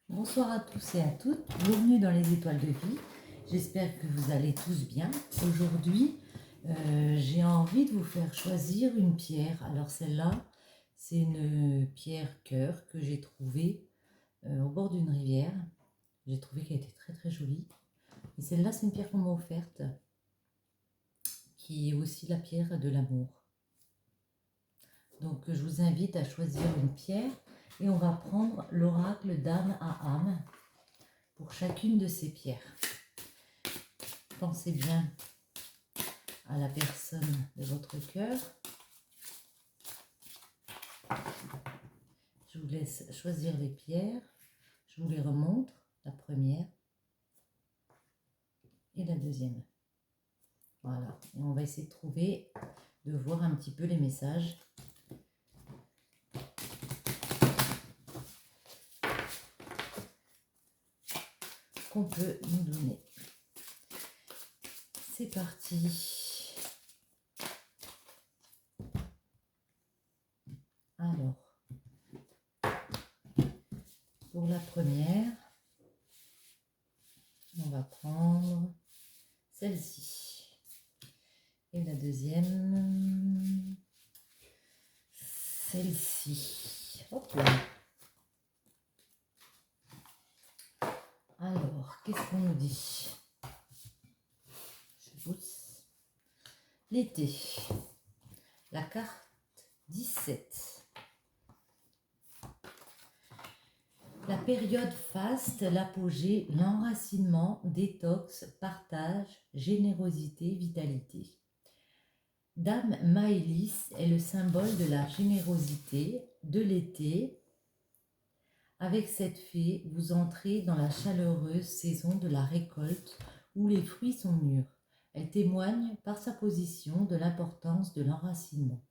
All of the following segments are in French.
Bonsoir à tous et à toutes, bienvenue dans les étoiles de vie. J'espère que vous allez tous bien. Aujourd'hui, j'ai envie de vous faire choisir une pierre. Alors celle-là, c'est une pierre cœur que j'ai trouvée au bord d'une rivière. J'ai trouvé qu'elle était très très jolie. Et celle-là, c'est une pierre qu'on m'a offerte, qui est aussi la pierre de l'amour. Donc je vous invite à choisir une pierre et on va prendre l'oracle d'âme à âme pour chacune de ces pierres. Pensez bien à la personne de votre cœur. Je vous laisse choisir les pierres. Je vous les remontre, la première et la deuxième. Voilà, et on va essayer de trouver, de voir un petit peu les messages qu'on peut nous donner. C'est parti. Alors, pour la première, on va prendre celle-ci. Et la deuxième, celle-ci. Hop là. Alors, qu'est-ce qu'on nous dit? Je pousse. L'été. La carte 17. La période faste, l'apogée, l'enracinement, détox, partage, générosité, vitalité. Dame Maëlys est le symbole de la générosité, de l'été. Avec cette fée, vous entrez dans la chaleureuse saison de la récolte où les fruits sont mûrs. Elle témoigne par sa position de l'importance de l'enracinement.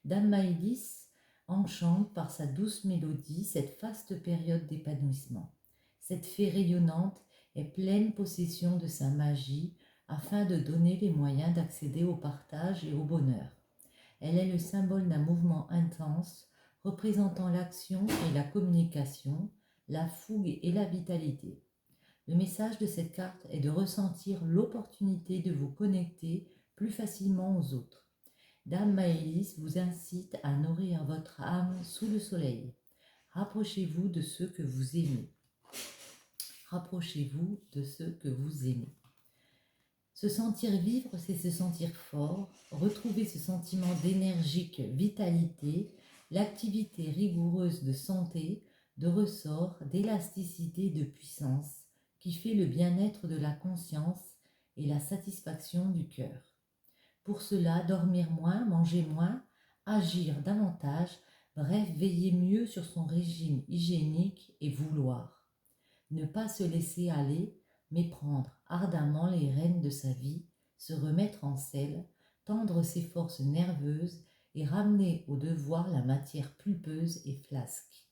Dame Maëlys enchante par sa douce mélodie cette faste période d'épanouissement. Cette fée rayonnante est pleine possession de sa magie afin de donner les moyens d'accéder au partage et au bonheur. Elle est le symbole d'un mouvement intense représentant l'action et la communication, la fougue et la vitalité. Le message de cette carte est de ressentir l'opportunité de vous connecter plus facilement aux autres. Dame Maëlys vous incite à nourrir votre âme sous le soleil. Rapprochez-vous de ceux que vous aimez. Rapprochez-vous de ceux que vous aimez. Se sentir vivre, c'est se sentir fort, retrouver ce sentiment d'énergique vitalité, l'activité rigoureuse de santé, de ressort, d'élasticité, de puissance, qui fait le bien-être de la conscience et la satisfaction du cœur. Pour cela, dormir moins, manger moins, agir davantage, bref, veiller mieux sur son régime hygiénique et vouloir. Ne pas se laisser aller, mais prendre ardemment les rênes de sa vie, se remettre en selle, tendre ses forces nerveuses et ramener au devoir la matière pulpeuse et flasque,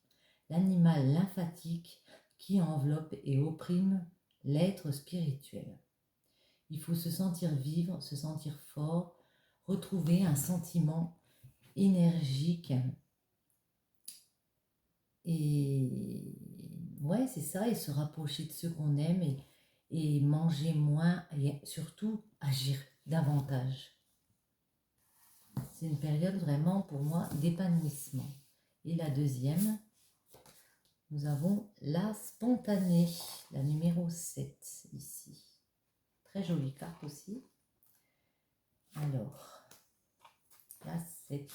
l'animal lymphatique qui enveloppe et opprime l'être spirituel. Il faut se sentir vivre, se sentir fort, retrouver un sentiment énergique. Et ouais, c'est ça, et se rapprocher de ceux qu'on aime et manger moins et surtout agir davantage. C'est une période vraiment pour moi d'épanouissement. Et la deuxième, nous avons la spontanée, la numéro 7 ici. Très jolie carte aussi. Alors, la 7.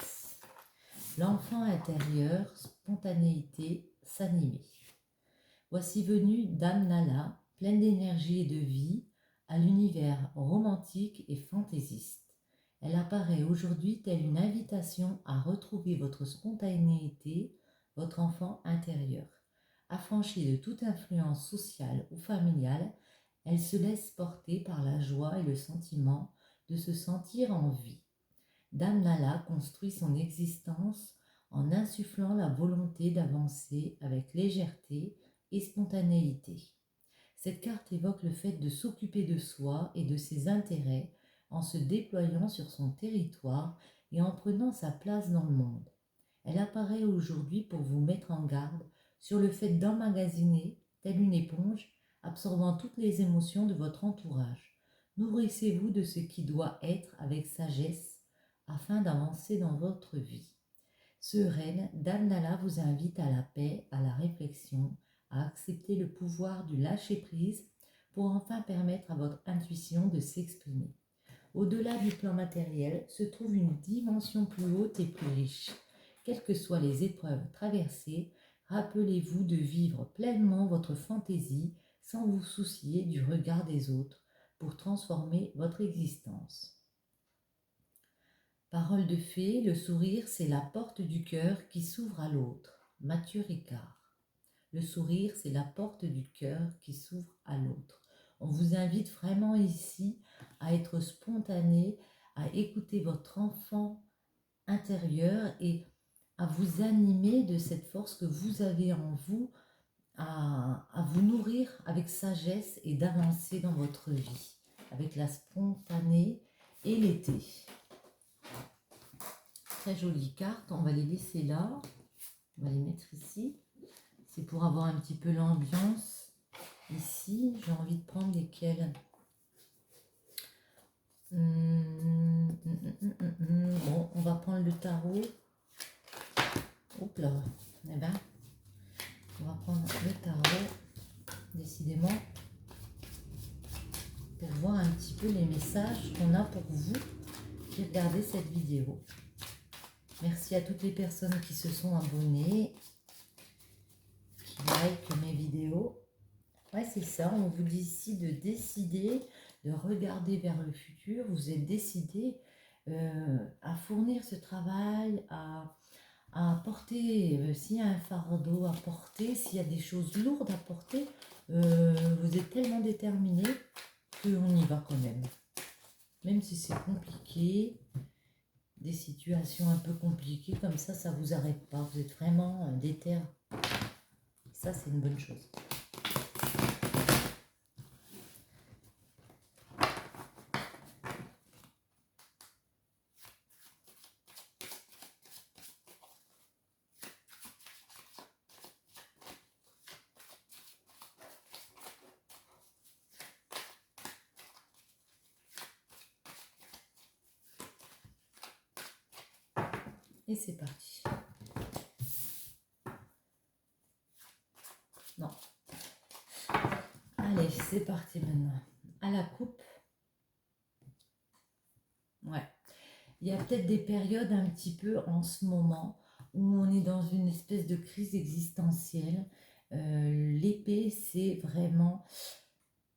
L'enfant intérieur, spontanéité, s'animer. Voici venue Dame Nala, pleine d'énergie et de vie, à l'univers romantique et fantaisiste. Elle apparaît aujourd'hui telle une invitation à retrouver votre spontanéité, votre enfant intérieur. Affranchie de toute influence sociale ou familiale, elle se laisse porter par la joie et le sentiment de se sentir en vie. Dame Nala construit son existence en insufflant la volonté d'avancer avec légèreté et spontanéité. Cette carte évoque le fait de s'occuper de soi et de ses intérêts en se déployant sur son territoire et en prenant sa place dans le monde. Elle apparaît aujourd'hui pour vous mettre en garde sur le fait d'emmagasiner telle une éponge, absorbant toutes les émotions de votre entourage. Nourrissez-vous de ce qui doit être avec sagesse afin d'avancer dans votre vie. Sereine, Dame Nala vous invite à la paix, à la réflexion, à accepter le pouvoir du lâcher-prise pour enfin permettre à votre intuition de s'exprimer. Au-delà du plan matériel se trouve une dimension plus haute et plus riche. Quelles que soient les épreuves traversées, rappelez-vous de vivre pleinement votre fantaisie sans vous soucier du regard des autres pour transformer votre existence. Parole de fée, le sourire, c'est la porte du cœur qui s'ouvre à l'autre. Mathieu Ricard. Le sourire, c'est la porte du cœur qui s'ouvre à l'autre. On vous invite vraiment ici à être spontané, à écouter votre enfant intérieur et à vous animer de cette force que vous avez en vous, à vous nourrir avec sagesse et d'avancer dans votre vie, avec la spontanée et l'été. Très jolies cartes, on va les laisser là, on va les mettre ici. C'est pour avoir un petit peu l'ambiance. Ici, j'ai envie de prendre lesquelles. Bon, on va prendre le tarot. Oups là, eh ben, on va prendre le tarot, décidément, pour voir un petit peu les messages qu'on a pour vous qui regardez cette vidéo. Merci à toutes les personnes qui se sont abonnées, qui like mes vidéos. Ouais, c'est ça, on vous dit ici de décider, de regarder vers le futur. Vous êtes décidé à fournir ce travail, à porter, s'il y a un fardeau à porter, s'il y a des choses lourdes à porter, vous êtes tellement déterminé qu'on y va quand même. Même si c'est compliqué, des situations un peu compliquées comme ça vous arrête pas. Vous êtes vraiment déter. Ça, c'est une bonne chose. Et c'est parti. Non. Allez, c'est parti maintenant. À la coupe. Ouais. Il y a peut-être des périodes un petit peu en ce moment où on est dans une espèce de crise existentielle. L'épée, c'est vraiment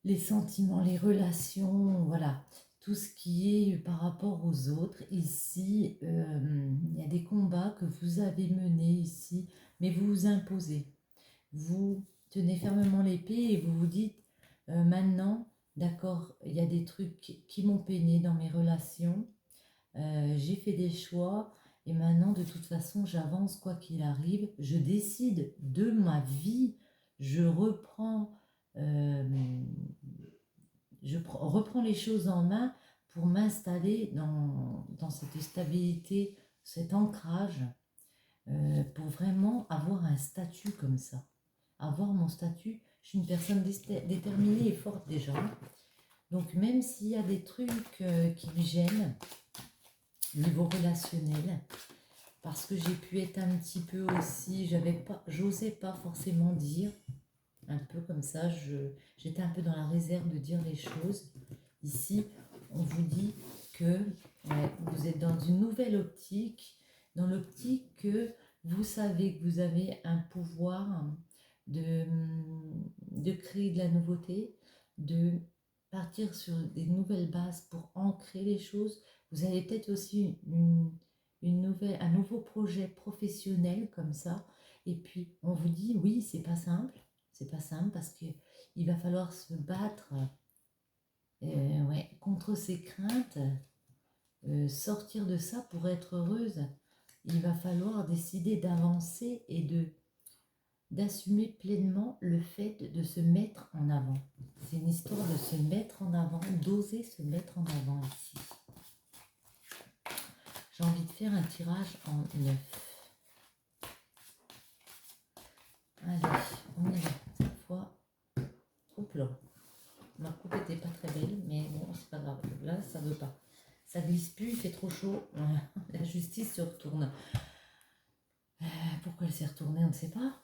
les sentiments, les relations, voilà. Tout ce qui est par rapport aux autres. Ici, il y a des combats que vous avez menés ici, mais vous vous imposez. Vous tenez fermement l'épée et vous vous dites, maintenant, d'accord, il y a des trucs qui m'ont peiné dans mes relations, j'ai fait des choix et maintenant, de toute façon, j'avance quoi qu'il arrive, je décide de ma vie, je reprends... reprends les choses en main pour m'installer dans cette stabilité, cet ancrage, pour vraiment avoir un statut comme ça. Avoir mon statut, je suis une personne déterminée et forte déjà. Donc même s'il y a des trucs qui me gênent, niveau relationnel, parce que j'ai pu être un petit peu aussi, j'osais pas forcément dire, un peu comme ça, j'étais un peu dans la réserve de dire les choses. Ici, on vous dit que vous êtes dans une nouvelle optique, dans l'optique que vous savez que vous avez un pouvoir de créer de la nouveauté, de partir sur des nouvelles bases pour ancrer les choses. Vous avez peut-être aussi un nouveau projet professionnel comme ça. Et puis, on vous dit, oui, c'est pas simple. C'est pas simple parce qu'il va falloir se battre contre ses craintes, sortir de ça pour être heureuse. Il va falloir décider d'avancer et d'assumer pleinement le fait de se mettre en avant. C'est une histoire de se mettre en avant, d'oser se mettre en avant ici. J'ai envie de faire un tirage en 9. Allez, on y va cette fois. couple. Ma coupe était pas très belle, mais bon, c'est pas grave. Là, ça veut pas. Ça glisse plus, il fait trop chaud. La justice se retourne. Pourquoi elle s'est retournée, on ne sait pas.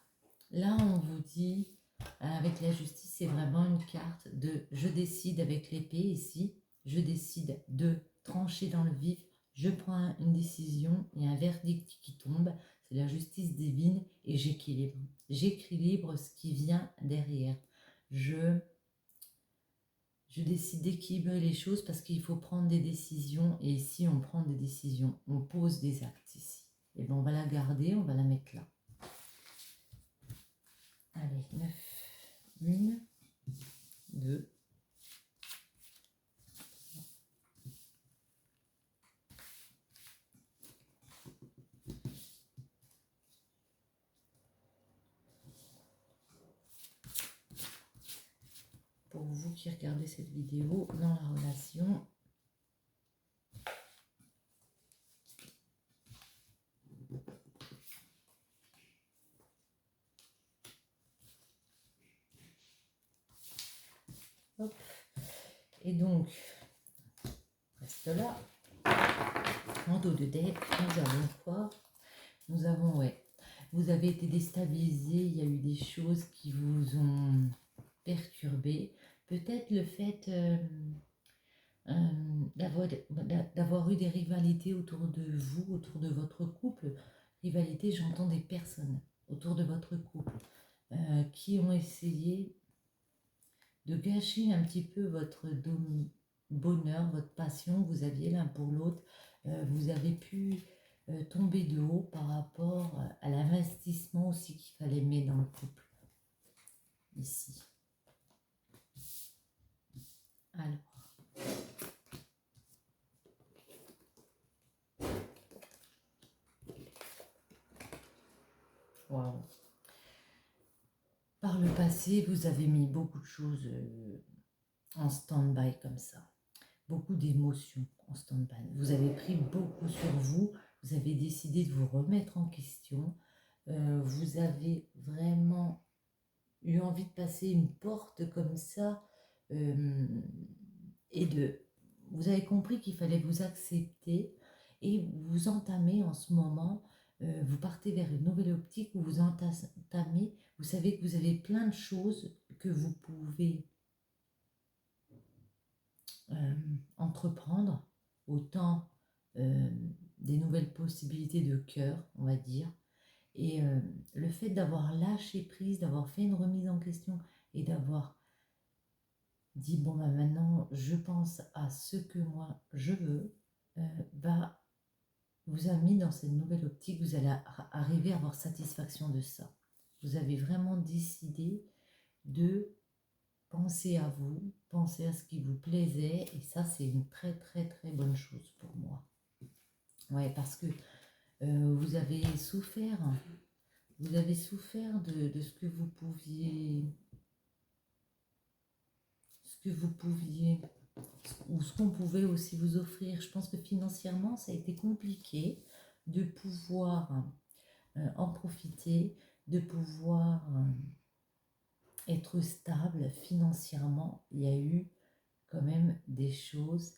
Là, on vous dit, avec la justice, c'est vraiment une carte de je décide avec l'épée ici. Je décide de trancher dans le vif. Je prends une décision, il y a un verdict qui tombe. C'est la justice divine et j'équilibre. J'équilibre ce qui vient derrière. Je décide d'équilibrer les choses parce qu'il faut prendre des décisions. Et ici, on prend des décisions. On pose des actes ici. Et bien, on va la garder, on va la mettre là. Allez, 9. 1, 2. Pour vous qui regardez cette vidéo dans la relation, hop. Et donc, reste là. En dos de deck, nous avons quoi? Nous avons, ouais, vous avez été déstabilisé, il y a eu des choses qui vous ont perturbé. Peut-être le fait d'avoir eu des rivalités autour de vous, autour de votre couple. Rivalité, j'entends des personnes autour de votre couple qui ont essayé de gâcher un petit peu votre bonheur, votre passion que vous aviez l'un pour l'autre. Vous avez pu tomber de haut par rapport à l'investissement aussi qu'il fallait mettre dans le couple. Ici. Alors. Waouh. Par le passé, vous avez mis beaucoup de choses en stand-by comme ça. Beaucoup d'émotions en stand-by. Vous avez pris beaucoup sur vous. Vous avez décidé de vous remettre en question. Vous avez vraiment eu envie de passer une porte comme ça et vous avez compris qu'il fallait vous accepter et vous entamer en ce moment, vous partez vers une nouvelle optique où vous entamez, vous savez que vous avez plein de choses que vous pouvez entreprendre, autant des nouvelles possibilités de cœur, on va dire, et le fait d'avoir lâché prise, d'avoir fait une remise en question et d'avoir dit bon bah maintenant je pense à ce que moi je veux, vous a mis dans cette nouvelle optique, vous allez arriver à avoir satisfaction de ça. Vous avez vraiment décidé de penser à vous, penser à ce qui vous plaisait, et ça c'est une très très très bonne chose pour moi. Ouais, parce que vous avez souffert de ce que vous pouviez, ou ce qu'on pouvait aussi vous offrir. Je pense que financièrement, ça a été compliqué de pouvoir en profiter, de pouvoir être stable financièrement. Il y a eu quand même des choses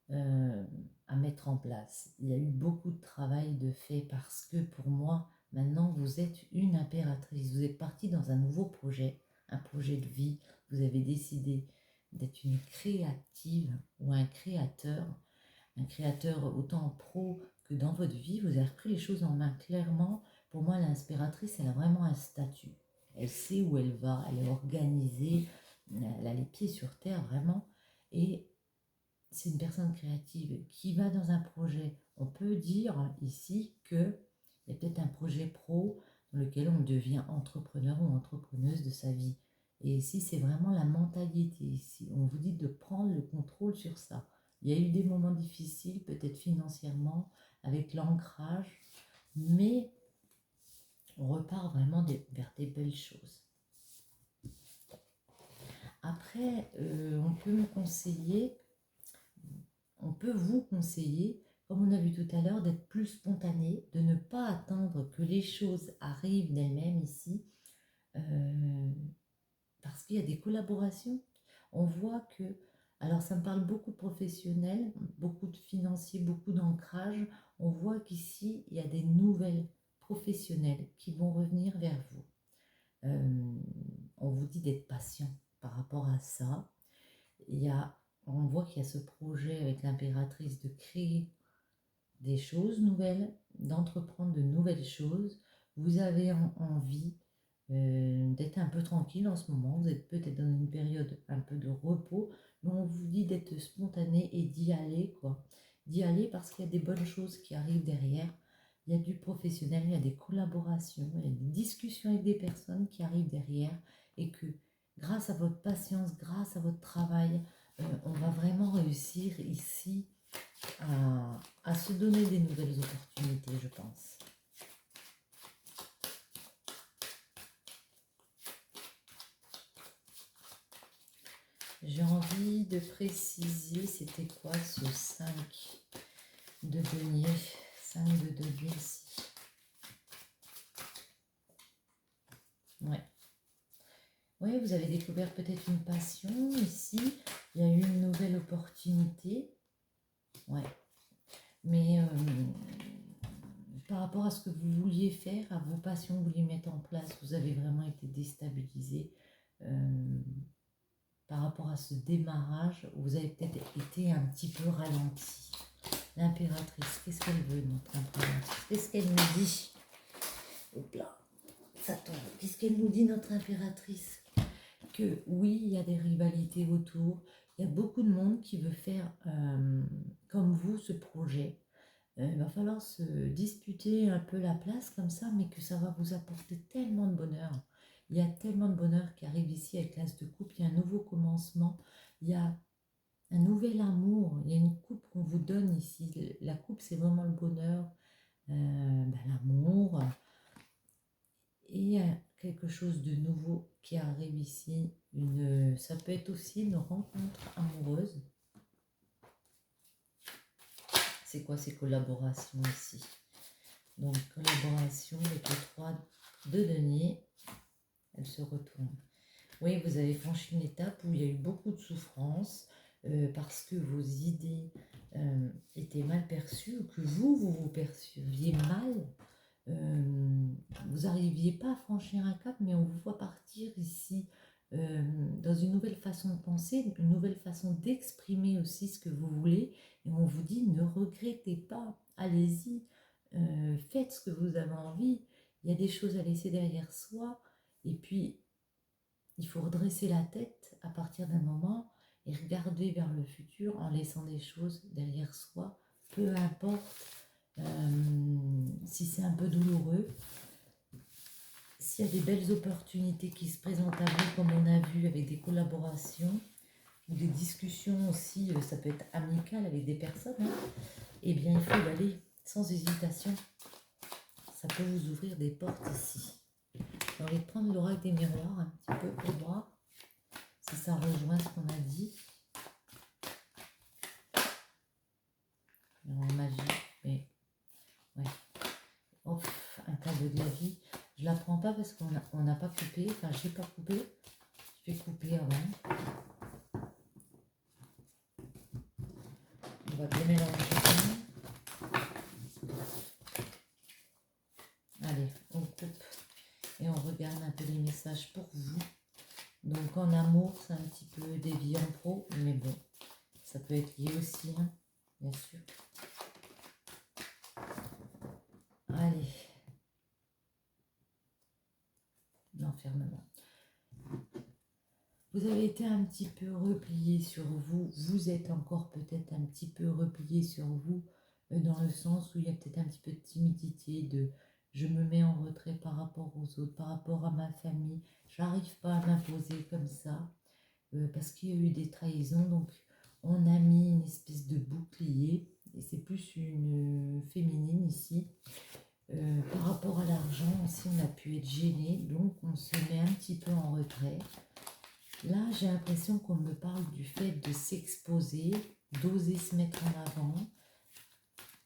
à mettre en place. Il y a eu beaucoup de travail de fait parce que pour moi, maintenant, vous êtes une impératrice. Vous êtes partie dans un nouveau projet, un projet de vie. Vous avez décidé d'être une créative ou un créateur autant pro que dans votre vie. Vous avez repris les choses en main clairement. Pour moi, l'inspiratrice, elle a vraiment un statut. Elle sait où elle va, elle est organisée, elle a les pieds sur terre vraiment. Et c'est une personne créative qui va dans un projet. On peut dire ici qu'il y a peut-être un projet pro dans lequel on devient entrepreneur ou entrepreneuse de sa vie. Et ici, c'est vraiment la mentalité. Ici, on vous dit de prendre le contrôle sur ça. Il y a eu des moments difficiles, peut-être financièrement, avec l'ancrage, mais on repart vraiment vers des belles choses. Après, on peut vous conseiller, comme on a vu tout à l'heure, d'être plus spontané, de ne pas attendre que les choses arrivent d'elles-mêmes ici, parce qu'il y a des collaborations. On voit que, alors ça me parle beaucoup de professionnels, beaucoup de financiers, beaucoup d'ancrage. On voit qu'ici, il y a des nouvelles professionnelles qui vont revenir vers vous. On vous dit d'être patient par rapport à ça. On voit qu'il y a ce projet avec l'impératrice de créer des choses nouvelles, d'entreprendre de nouvelles choses. Vous avez envie d'être un peu tranquille en ce moment. Vous êtes peut-être dans une période un peu de repos, mais on vous dit d'être spontané et d'y aller, quoi. D'y aller parce qu'il y a des bonnes choses qui arrivent derrière. Il y a du professionnel, il y a des collaborations, il y a des discussions avec des personnes qui arrivent derrière et que grâce à votre patience, grâce à votre travail, on va vraiment réussir ici à se donner des nouvelles opportunités, je pense. J'ai envie de préciser, c'était quoi ce 5 de denier? 5 de denier ici. Ouais. Oui, vous avez découvert peut-être une passion ici. Il y a eu une nouvelle opportunité. Ouais. Mais par rapport à ce que vous vouliez faire, à vos passions que vous vouliez mettre en place, vous avez vraiment été déstabilisé. Par rapport à ce démarrage, vous avez peut-être été un petit peu ralenti. L'impératrice, qu'est-ce qu'elle veut, notre impératrice? Qu'est-ce qu'elle nous dit? Hop là, ça tombe. Qu'est-ce qu'elle nous dit, notre impératrice? Que oui, il y a des rivalités autour. Il y a beaucoup de monde qui veut faire comme vous ce projet. Il va falloir se disputer un peu la place comme ça, mais que ça va vous apporter tellement de bonheur. Il y a tellement de bonheur qui arrive ici avec l'As de coupe. Il y a un nouveau commencement. Il y a un nouvel amour. Il y a une coupe qu'on vous donne ici. La coupe, c'est vraiment le bonheur, l'amour. Et il y a quelque chose de nouveau qui arrive ici. Ça peut être aussi une rencontre amoureuse. C'est quoi ces collaborations ici? Donc, collaboration avec le 3 de denier. Elle se retourne. Oui, vous avez franchi une étape où il y a eu beaucoup de souffrance parce que vos idées étaient mal perçues ou que vous perceviez mal. Vous n'arriviez pas à franchir un cap, mais on vous voit partir ici dans une nouvelle façon de penser, une nouvelle façon d'exprimer aussi ce que vous voulez. Et on vous dit, ne regrettez pas, allez-y, faites ce que vous avez envie. Il y a des choses à laisser derrière soi. Et puis, il faut redresser la tête à partir d'un moment et regarder vers le futur en laissant des choses derrière soi, peu importe si c'est un peu douloureux. S'il y a des belles opportunités qui se présentent à vous, comme on a vu avec des collaborations ou des discussions aussi, ça peut être amical avec des personnes, eh bien il faut y aller sans hésitation. Ça peut vous ouvrir des portes ici. J'ai envie de prendre l'oracle des miroirs un petit peu pour voir si ça rejoint ce qu'on a dit. En magie, mais ouais. Oh, un cadeau de la vie. Je la prends pas parce qu'on n'a pas coupé. Enfin, je n'ai pas coupé. Je vais couper avant. On va bien mélanger. Allez, on coupe et on regarde un peu les messages pour vous. Donc en amour, c'est un petit peu dévié en pro, mais bon, ça peut être lié aussi, hein, bien sûr. Allez. L'enfermement. Vous avez été un petit peu replié sur vous. Vous êtes encore peut-être un petit peu replié sur vous, dans le sens où il y a peut-être un petit peu de timidité, de je me mets en retrait par rapport aux autres, par rapport à ma famille. J'arrive pas à m'imposer comme ça, parce qu'il y a eu des trahisons. Donc on a mis une espèce de bouclier, et c'est plus une féminine ici. Par rapport à l'argent aussi, on a pu être gêné, donc on se met un petit peu en retrait. Là, j'ai l'impression qu'on me parle du fait de s'exposer, d'oser se mettre en avant,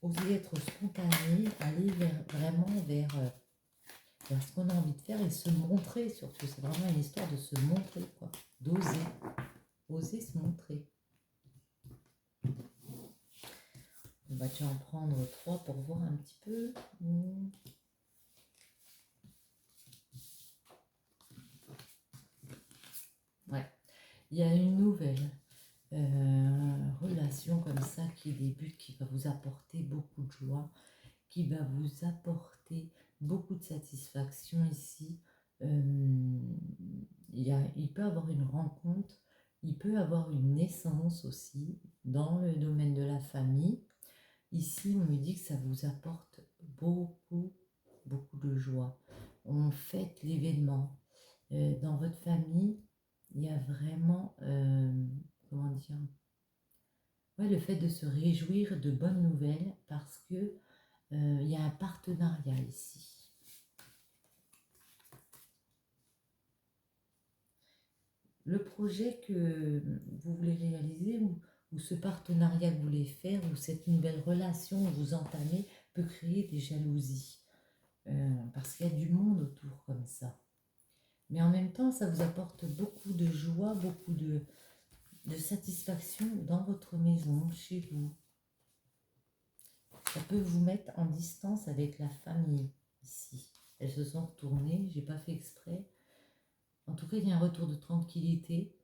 oser être spontané, aller vraiment vers ce qu'on a envie de faire et se montrer surtout. C'est vraiment une histoire de se montrer, quoi. d'oser, oser se montrer. On va déjà en prendre 3 pour voir un petit peu. Ouais, il y a une nouvelle relation comme ça qui débute, qui va vous apporter beaucoup de joie, qui va vous apporter beaucoup de satisfaction ici. Il peut avoir une rencontre, il peut avoir une naissance aussi dans le domaine de la famille. Ici, on me dit que ça vous apporte beaucoup, beaucoup de joie. On fête l'événement. Dans votre famille, il y a vraiment, comment dire, ouais, le fait de se réjouir de bonnes nouvelles parce que il y a un partenariat ici. Le projet que vous voulez réaliser ou ce partenariat que vous voulez faire ou cette nouvelle relation que vous entamez peut créer des jalousies parce qu'il y a du monde autour comme ça. Mais en même temps, ça vous apporte beaucoup de joie, beaucoup de satisfaction dans votre maison, chez vous. Ça peut vous mettre en distance avec la famille ici. Elles se sont retournées, j'ai pas fait exprès. En tout cas, il y a un retour de tranquillité.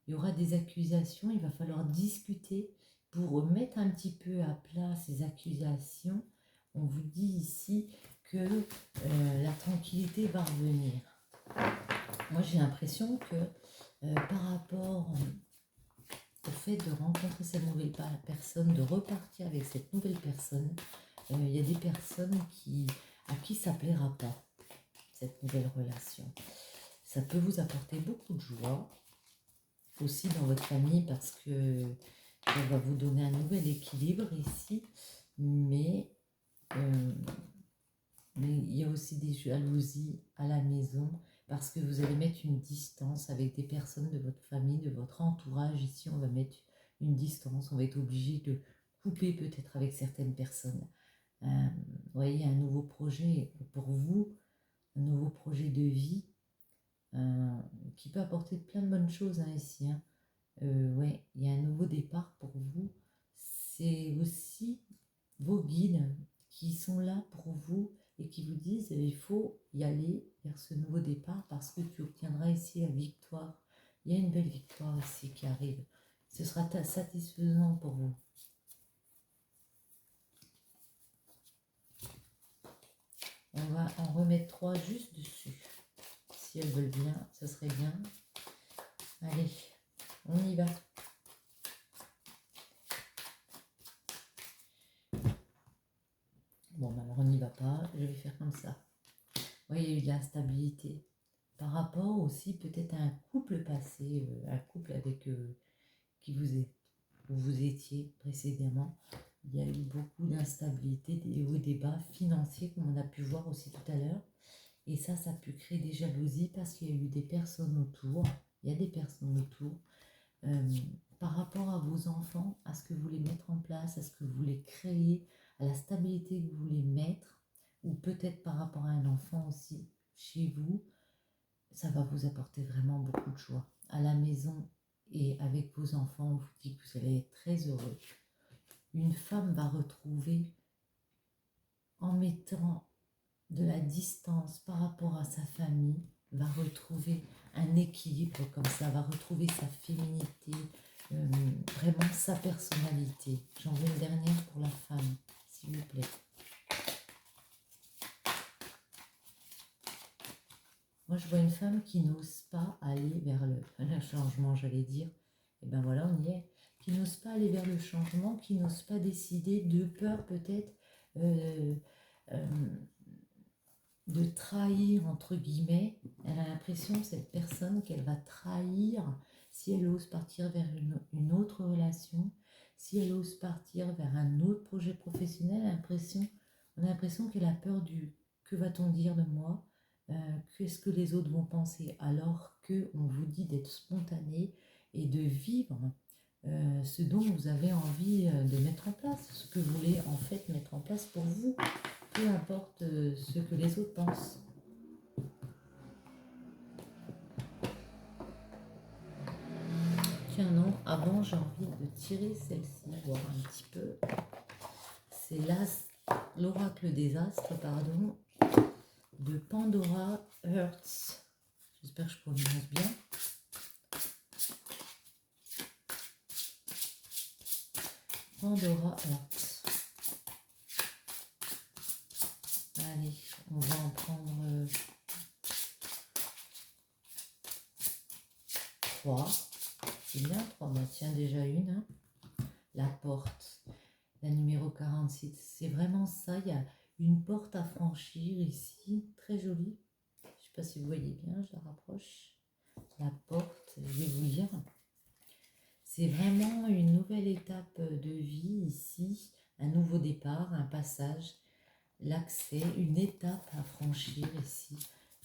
Il y aura des accusations, il va falloir discuter pour mettre un petit peu à plat ces accusations. On vous dit ici que la tranquillité va revenir. Moi, j'ai l'impression que par rapport au fait de rencontrer cette nouvelle personne, de repartir avec cette nouvelle personne, il y a des personnes à qui ça ne plaira pas, cette nouvelle relation. Ça peut vous apporter beaucoup de joie, aussi dans votre famille, parce que ça va vous donner un nouvel équilibre ici, mais il y a aussi des jalousies à la maison, parce que vous allez mettre une distance avec des personnes de votre famille, de votre entourage. Ici, on va mettre une distance, on va être obligé de couper peut-être avec certaines personnes. Vous voyez, un nouveau projet pour vous, un nouveau projet de vie qui peut apporter plein de bonnes choses ici. Ouais, il y a un nouveau départ pour vous. C'est aussi vos guides qui sont là pour vous et qui vous disent il faut y aller vers ce nouveau départ parce que tu obtiendras ici la victoire. Il y a une belle victoire ici qui arrive. Ce sera satisfaisant pour vous. On va en remettre 3 juste dessus. Si elles veulent bien, ce serait bien. Allez, on y va. Bon, alors on n'y va pas, je vais faire comme ça. Vous voyez, il y a eu de l'instabilité. Par rapport aussi peut-être à un couple passé, un couple avec qui vous étiez précédemment. Il y a eu beaucoup d'instabilité, des hauts et des bas financiers, comme on a pu voir aussi tout à l'heure. Et ça a pu créer des jalousies parce qu'il y a eu des personnes autour. Il y a des personnes autour. Par rapport à vos enfants, à ce que vous voulez mettre en place, à ce que vous voulez créer, à la stabilité que vous voulez mettre, ou peut-être par rapport à un enfant aussi chez vous, ça va vous apporter vraiment beaucoup de joie. À la maison et avec vos enfants, on vous dit que vous allez être très heureux. Une femme va retrouver, en mettant de la distance par rapport à sa famille, va retrouver un équilibre comme ça, va retrouver sa féminité, vraiment sa personnalité. J'en veux une dernière pour la femme, s'il vous plaît. Moi, je vois une femme qui n'ose pas aller vers le changement, j'allais dire. Et ben voilà, on y est. Qui n'ose pas aller vers le changement, qui n'ose pas décider, de peur peut-être de trahir, entre guillemets. Elle a l'impression, cette personne, qu'elle va trahir si elle ose partir vers une autre relation, si elle ose partir vers un autre projet professionnel. On a l'impression qu'elle a peur du « que va-t-on dire de moi ?» qu'est-ce que les autres vont penser, alors qu'on vous dit d'être spontané et de vivre ce dont vous avez envie de mettre en place, ce que vous voulez en fait mettre en place pour vous, peu importe ce que les autres pensent. tiens, non, avant, j'ai envie de tirer celle-ci, voir un petit peu. C'est l'oracle des astres, pardon, de Pandora Hearts. J'espère que je prononce bien. Pandora Hearts. Allez, on va en prendre 3. C'est bien, 3. Bah, tiens, déjà une. Hein. La porte, la numéro 46. C'est vraiment ça. Il y a une porte à franchir ici. Très jolie. Je ne sais pas si vous voyez bien, je la rapproche. La porte, je vais vous lire. C'est vraiment une nouvelle étape de vie ici. Un nouveau départ, un passage, l'accès, une étape à franchir ici.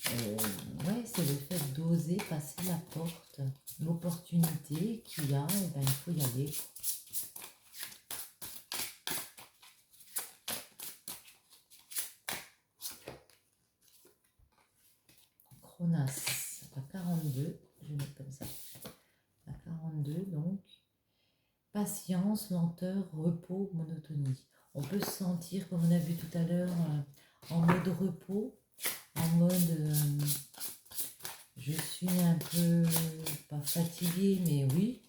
Ouais, c'est le fait d'oser passer la porte, l'opportunité qu'il y a, et ben, il faut y aller. Cronas, à 42, je vais mettre comme ça, à 42 donc. Patience, lenteur, repos, monotonie. On peut se sentir, comme on a vu tout à l'heure, en mode repos, en mode je suis un peu, pas fatiguée, mais oui,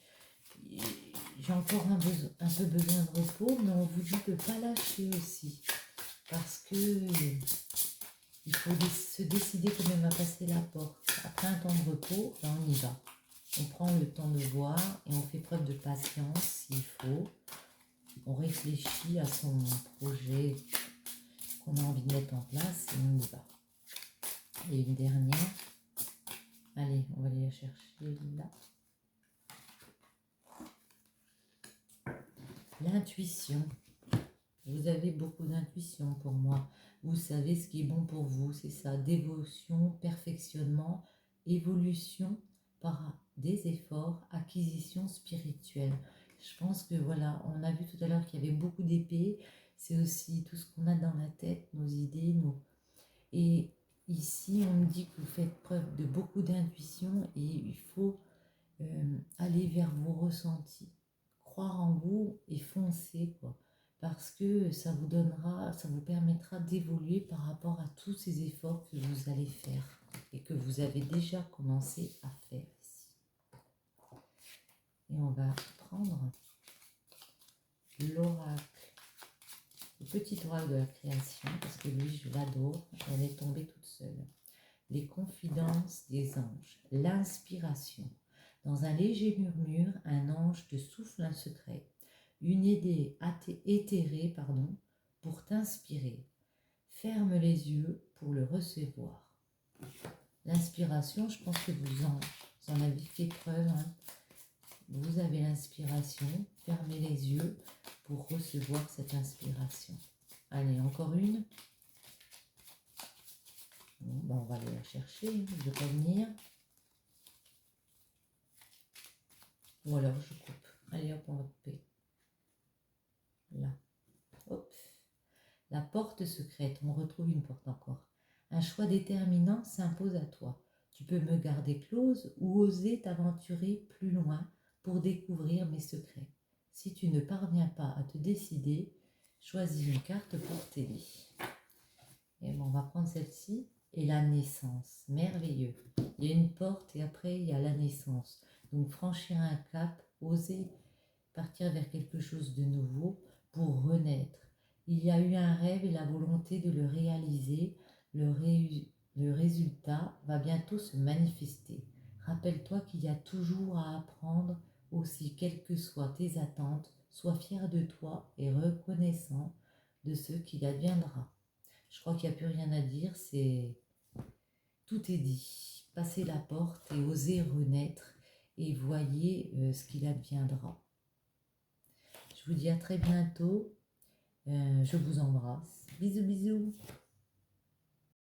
j'ai encore un peu besoin de repos, mais on vous dit de ne pas lâcher aussi, parce que il faut se décider quand même à passer la porte. Après un temps de repos, ben on y va. On prend le temps de voir et on fait preuve de patience s'il faut. On réfléchit à son projet qu'on a envie de mettre en place et on y va. Et une dernière. Allez, on va aller la chercher là. L'intuition. Vous avez beaucoup d'intuition pour moi. Vous savez ce qui est bon pour vous. C'est ça, dévotion, perfectionnement, évolution par des efforts, acquisition spirituelle. Je pense que voilà, on a vu tout à l'heure qu'il y avait beaucoup d'épées. C'est aussi tout ce qu'on a dans la tête, nos idées, Et ici, on me dit que vous faites preuve de beaucoup d'intuition et il faut aller vers vos ressentis. Croire en vous et foncer, quoi. Parce que ça vous donnera, ça vous permettra d'évoluer par rapport à tous ces efforts que vous allez faire et que vous avez déjà commencé à faire ici. Et on va prendre l'oracle, le petit oracle de la création, parce que lui, je l'adore, elle est tombée toute seule. Les confidences des anges, l'inspiration. Dans un léger murmure, un ange te souffle un secret, une idée éthérée, pour t'inspirer. Ferme les yeux pour le recevoir. L'inspiration, je pense que vous en avez fait preuve. Hein. Vous avez l'inspiration, fermez les yeux pour recevoir cette inspiration. Allez, encore une. Bon, ben on va aller la chercher, je ne vais pas venir. Ou alors je coupe. Allez hop, on va couper. Là. Hop. La porte secrète. On retrouve une porte encore. Un choix déterminant s'impose à toi. Tu peux me garder close ou oser t'aventurer plus loin pour découvrir mes secrets. Si tu ne parviens pas à te décider, choisis une carte pour t'aider. Et bon, on va prendre celle-ci. Et la naissance. Merveilleux. Il y a une porte et après il y a la naissance. Donc franchir un cap, oser partir vers quelque chose de nouveau pour renaître. Il y a eu un rêve et la volonté de le réaliser. Le résultat va bientôt se manifester. Rappelle-toi qu'il y a toujours à apprendre aussi, quelles que soient tes attentes. Sois fier de toi et reconnaissant de ce qu'il adviendra. Je crois qu'il n'y a plus rien à dire, tout est dit. Passez la porte et osez renaître et voyez ce qu'il adviendra. Je vous dis à très bientôt. Je vous embrasse. Bisous, bisous.